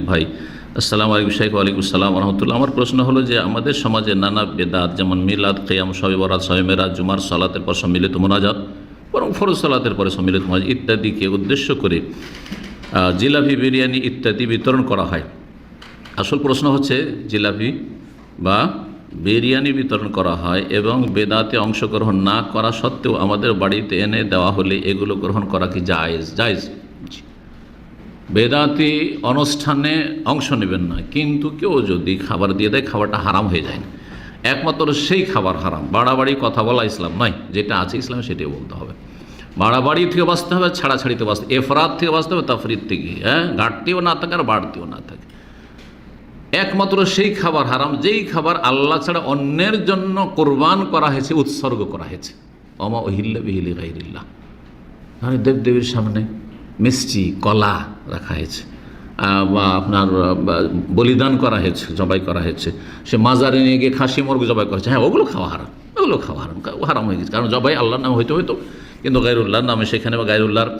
ভাই। আসসালামু আলাইকুম শেখ। ওয়ালাইকুম আসসালাম রহমতুল্লাহ। আমার প্রশ্ন হলো যে আমাদের সমাজে নানা বেদাত, যেমন মিলাদ, কিয়াম, শবে বরাত, শবে মেরাজ, জুমার সালাতের পর সম্মিলিত মোনাজাত, বরং ফরজ সালাতের পরে সম্মিলিত মোনাজাত ইত্যাদিকে উদ্দেশ্য করে জিলাপি, বিরিয়ানি ইত্যাদি বিতরণ করা হয়। আসল প্রশ্ন হচ্ছে জিলাপি বা বিরিয়ানি বিতরণ করা হয় এবং বেদাতে অংশগ্রহণ না করা সত্ত্বেও আমাদের বাড়িতে এনে দেওয়া হলে এগুলো গ্রহণ করা কি জায়েজ? জায়েজ। বেদাতি অনুষ্ঠানে অংশ নেবেন না, কিন্তু কেউ যদি খাবার দিয়ে দেয় খাবারটা হারাম হয়ে যায় না। একমাত্র সেই খাবার হারাম। বাড়াবাড়ি কথা বলা ইসলাম নয়, যেটা আছে ইসলামে সেটাই বলতে হবে। বাড়াবাড়ি থেকে বাঁচতে হবে, ছাড়াছাড়িতে বাঁচতে, এফরাত থেকে বাঁচতে হবে, তাফরিদ থেকে, ঘাটতিও না থাকে আর বাড়তিও না থাকে। একমাত্র সেই খাবার হারাম যেই খাবার আল্লাহ ছাড়া অন্যের জন্য কোরবান করা হয়েছে, উৎসর্গ করা হয়েছে। ওমা উহিল্লা বিহি লিগাইরিল্লাহ, মানে দেবদেবীর সামনে মিষ্টি, কলা রাখা হয়েছে, বা আপনার বলিদান করা হয়েছে, জবাই করা হয়েছে। সে মাজারে নিয়ে গিয়ে খাসি মুরগি জবাই করেছে, হ্যাঁ ওগুলো খাওয়া হারাম, ওগুলো খাওয়া হারাম, হারাম হয়ে গেছে। কারণ জবাই আল্লাহর নামে হয়তো, কিন্তু গায়রুল্লাহর নামে সেখানে, বা গায়রুল্লাহর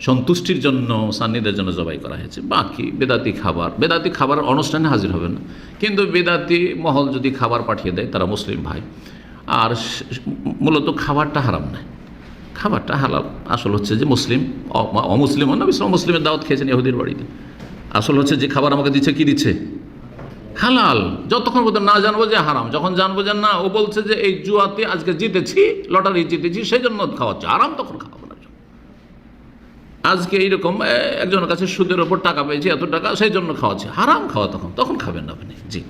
সন্তুষ্টির জন্য, সান্নিধ্যের জন্য জবাই করা হয়েছে। বাকি বেদাতি খাবার অনুষ্ঠানে হাজির হবে না, কিন্তু বেদাতি মহল যদি খাবার পাঠিয়ে দেয় তারা মুসলিম ভাই, আর মূলত খাবারটা হারাম নয়, খাবারটা হালাল। আসল হচ্ছে যে মুসলিম অমুসলিম না, মুসলিমের দাওয়াত খেয়েছেন ইহুদির বাড়িতে। আসল হচ্ছে যে খাবার আমাকে দিচ্ছে, কি দিচ্ছে? হালাল। যতক্ষণ পর্যন্ত না জানবো যে হারাম, যখন জানবো যে না ও বলছে যে এই জুয়াতে আজকে জিতেছি, লটারি জিতেছি, সেই জন্য খাওয়াচ্ছে, হারাম, তখন খাওয়াবো না। আজকে এইরকম একজনের কাছে সুদের ওপর টাকা পেয়েছি, এত টাকা, সেই জন্য খাওয়াচ্ছে, হারাম খাওয়া, তখন খাবেন না আপনি। জি।